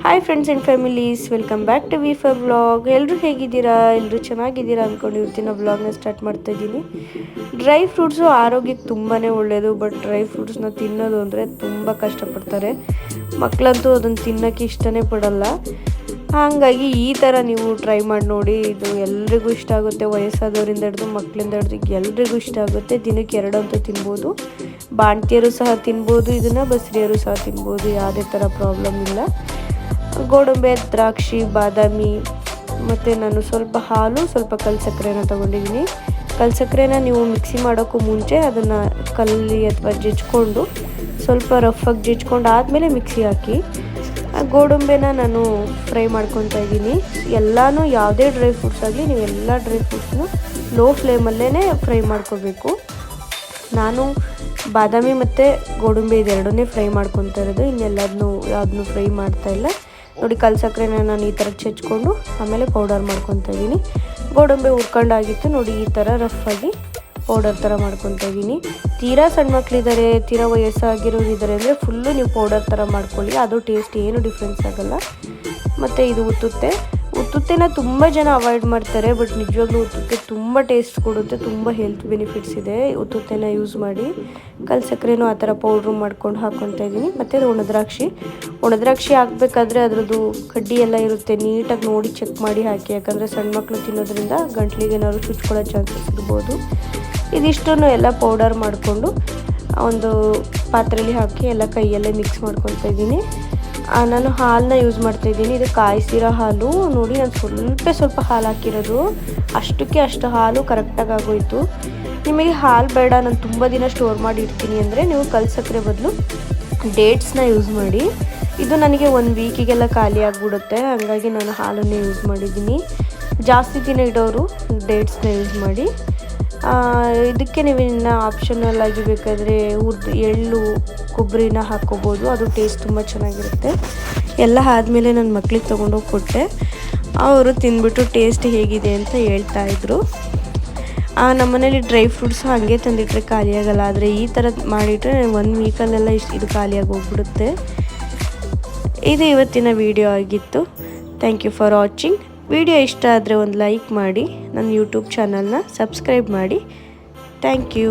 Hi friends and families, welcome back to ವಿ4 vlog. ಎಲ್ಲರೂ ಹೇಗಿದ್ದೀರಾ? ಎಲ್ಲರೂ ಚೆನ್ನಾಗಿದ್ದೀರಾ ಅಂದ್ಕೊಂಡು ಇವತ್ತಿನ ವ್ಲಾಗ್ನ ಸ್ಟಾರ್ಟ್ ಮಾಡ್ತಾ ಇದ್ದೀನಿ. ಡ್ರೈ ಫ್ರೂಟ್ಸು ಆರೋಗ್ಯಕ್ಕೆ ತುಂಬಾ ಒಳ್ಳೆಯದು. ಬಟ್ ಡ್ರೈ ಫ್ರೂಟ್ಸ್ನ ತಿನ್ನೋದು ಅಂದರೆ ತುಂಬ ಕಷ್ಟಪಡ್ತಾರೆ. ಮಕ್ಕಳಂತೂ ಅದನ್ನು ತಿನ್ನೋಕ್ಕೆ ಇಷ್ಟನೇ ಪಡಲ್ಲ. ಹಾಗಾಗಿ ಈ ಥರ ನೀವು ಟ್ರೈ ಮಾಡಿ ನೋಡಿ. ಇದು ಎಲ್ರಿಗೂ ಇಷ್ಟ ಆಗುತ್ತೆ. ವಯಸ್ಸಾದವರಿಂದ ಹಿಡಿದು ಮಕ್ಕಳಿಂದ ಹಿಡಿದು ಎಲ್ರಿಗೂ ಇಷ್ಟ ಆಗುತ್ತೆ. ದಿನಕ್ಕೆ 2 ಅಂತೂ ತಿನ್ಬೋದು. ಬಾಣ್ತಿಯರು ಸಹ ತಿನ್ಬೋದು, ಇದನ್ನು ಬಸ್ರಿಯರು ಸಹ ತಿನ್ಬೋದು. ಯಾವುದೇ ಥರ ಪ್ರಾಬ್ಲಮ್ ಇಲ್ಲ. ಗೋಡಂಬಿ, ದ್ರಾಕ್ಷಿ, ಬಾದಾಮಿ ಮತ್ತು ನಾನು ಸ್ವಲ್ಪ ಹಾಲು, ಸ್ವಲ್ಪ ಕಲ್ಸಕ್ಕರೆನ ತೊಗೊಂಡಿದ್ದೀನಿ. ಕಲ್ಸಕ್ಕರೆನ ನೀವು ಮಿಕ್ಸಿ ಮಾಡೋಕ್ಕೂ ಮುಂಚೆ ಅದನ್ನು ಕಲ್ಲಿ ಅಥವಾ ಜಜ್ಜಿಕೊಂಡು ಸ್ವಲ್ಪ ರಫಾಗಿ ಜಜ್ಕೊಂಡು ಆದಮೇಲೆ ಮಿಕ್ಸಿ ಹಾಕಿ. ಗೋಡಂಬಿನ ನಾನು ಫ್ರೈ ಮಾಡ್ಕೊತಾ ಇದ್ದೀನಿ. ಎಲ್ಲನೂ ಯಾವುದೇ ಡ್ರೈ ಫ್ರೂಟ್ಸ್ ಆಗಲಿ ನೀವು ಎಲ್ಲ ಡ್ರೈ ಫ್ರೂಟ್ಸ್ನು ಲೋ ಫ್ಲೇಮಲ್ಲೇ ಫ್ರೈ ಮಾಡ್ಕೋಬೇಕು. ನಾನು ಬಾದಾಮಿ ಮತ್ತು ಗೋಡಂಬಿ ಇದೆರಡನ್ನೇ ಫ್ರೈ ಮಾಡ್ಕೊತಾ ಇರೋದು. ಇನ್ನೆಲ್ಲದನ್ನೂ ಯಾವುದನ್ನೂ ಫ್ರೈ ಮಾಡ್ತಾಯಿಲ್ಲ ನೋಡಿ. ಕಲ್ಸಕ್ಕರೆನ ನಾನು ಈ ಥರ ಚೆಚ್ಕೊಂಡು ಆಮೇಲೆ ಪೌಡರ್ ಮಾಡ್ಕೊತಾ ಇದ್ದೀನಿ. ಗೋಡಂಬಿ ಹುರ್ಕೊಂಡಾಗಿತ್ತು ನೋಡಿ, ಈ ಥರ ರಫಾಗಿ ಪೌಡರ್ ಥರ ಮಾಡ್ಕೊತಾ ಇದ್ದೀನಿ. ತೀರಾ ಸಣ್ಣ ಮಕ್ಕಳಿದ್ದಾರೆ, ತೀರಾ ವಯಸ್ಸಾಗಿರೋರು ಇದ್ದಾರೆ ಅಂದರೆ ಫುಲ್ಲು ನೀವು ಪೌಡರ್ ಥರ ಮಾಡ್ಕೊಳ್ಳಿ. ಅದು ಟೇಸ್ಟ್ ಏನು ಡಿಫ್ರೆನ್ಸ್ ಆಗೋಲ್ಲ. ಮತ್ತು ಇದು ಉತ್ತುತ್ತೆನ ತುಂಬ ಜನ ಅವಾಯ್ಡ್ ಮಾಡ್ತಾರೆ. ಬಟ್ ನಿಜವಾಗ್ಲೂ ಉತ್ತುತ್ತೆ ತುಂಬ ಟೇಸ್ಟ್ ಕೊಡುತ್ತೆ, ತುಂಬ ಹೆಲ್ತ್ ಬೆನಿಫಿಟ್ಸ್ ಇದೆ. ಉತ್ತುತ್ತೆನ ಯೂಸ್ ಮಾಡಿ. ಕಲ್ಸಕ್ಕರೆನೂ ಆ ಥರ ಪೌಡ್ರು ಮಾಡ್ಕೊಂಡು ಹಾಕ್ಕೊತಾ ಇದ್ದೀನಿ. ಮತ್ತು ಒಣದ್ರಾಕ್ಷಿ ಹಾಕಬೇಕಾದ್ರೆ ಅದರದ್ದು ಕಡ್ಡಿ ಎಲ್ಲ ಇರುತ್ತೆ, ನೀಟಾಗಿ ನೋಡಿ ಚೆಕ್ ಮಾಡಿ ಹಾಕಿ. ಯಾಕಂದರೆ ಸಣ್ಣ ಮಕ್ಕಳು ತಿನ್ನೋದ್ರಿಂದ ಗಂಟ್ಲಿಗೆ ಏನಾದ್ರು ಚುಚ್ಕೊಳ್ಳೋ ಚಾನ್ಸಸ್ ಇರ್ಬೋದು. ಇದಿಷ್ಟನ್ನು ಎಲ್ಲ ಪೌಡರ್ ಮಾಡಿಕೊಂಡು ಒಂದು ಪಾತ್ರೆಯಲ್ಲಿ ಹಾಕಿ ಎಲ್ಲ ಕೈಯಲ್ಲೇ ಮಿಕ್ಸ್ ಮಾಡ್ಕೊತಾ ಇದ್ದೀನಿ. ನಾನು ಹಾಲನ್ನ ಯೂಸ್ ಮಾಡ್ತಾಯಿದ್ದೀನಿ. ಇದು ಕಾಯಿಸಿರೋ ಹಾಲು ನೋಡಿ. ನಾನು ಸ್ವಲ್ಪ ಹಾಲು ಹಾಕಿರೋದು, ಅಷ್ಟಕ್ಕೆ ಅಷ್ಟು ಹಾಲು ಕರೆಕ್ಟಾಗಿ ಆಗೋಯಿತು. ನಿಮಗೆ ಹಾಲು ಬೇಡ, ನಾನು ತುಂಬ ದಿನ ಸ್ಟೋರ್ ಮಾಡಿ ಇಡ್ತೀನಿ ಅಂದರೆ ನೀವು ಕಲ್ಸಕ್ಕರೆ ಬದಲು ಡೇಟ್ಸ್ನ ಯೂಸ್ ಮಾಡಿ. ಇದು ನನಗೆ 1 ವೀಕಿಗೆಲ್ಲ ಖಾಲಿ ಆಗಿಬಿಡುತ್ತೆ. ಹಾಗಾಗಿ ನಾನು ಹಾಲನ್ನೇ ಯೂಸ್ ಮಾಡಿದ್ದೀನಿ. ಜಾಸ್ತಿ ದಿನ ಇಡೋರು ಡೇಟ್ಸ್ನ ಯೂಸ್ ಮಾಡಿ. ಇದಕ್ಕೆ ನೀವು ಇನ್ನು ಆಪ್ಷನಲ್ ಆಗಿ ಬೇಕಾದರೆ ಎಳ್ಳು, ಕೊಬ್ಬರಿನ ಹಾಕ್ಕೋಬೋದು. ಅದು ಟೇಸ್ಟ್ ತುಂಬ ಚೆನ್ನಾಗಿರುತ್ತೆ. ಎಲ್ಲ ಆದಮೇಲೆ ನನ್ನ ಮಕ್ಳಿಗೆ ತೊಗೊಂಡೋಗಿ ಕೊಟ್ಟೆ. ಅವರು ತಿಂದ್ಬಿಟ್ಟು ಟೇಸ್ಟ್ ಹೇಗಿದೆ ಅಂತ ಹೇಳ್ತಾಯಿದ್ರು. ನಮ್ಮನೇಲಿ ಡ್ರೈ ಫ್ರೂಟ್ಸ್ ಹಾಗೆ ತಂದಿಟ್ರೆ ಖಾಲಿ ಆಗೋಲ್ಲ. ಆದರೆ ಈ ಥರ ಮಾಡಿಟ್ರೆ 1 ವೀಕಲ್ಲೆಲ್ಲ ಇದು ಖಾಲಿಯಾಗಿ ಹೋಗ್ಬಿಡುತ್ತೆ. ಇದು ಇವತ್ತಿನ ವಿಡಿಯೋ ಆಗಿತ್ತು. Thank you for watching. Video ಇಷ್ಟ ಆದರೆ ಒಂದು ಲೈಕ್ ಮಾಡಿ, ನನ್ನ ಯೂಟ್ಯೂಬ್ ಚಾನಲ್ನ ಸಬ್ಸ್ಕ್ರೈಬ್ ಮಾಡಿ. Thank you.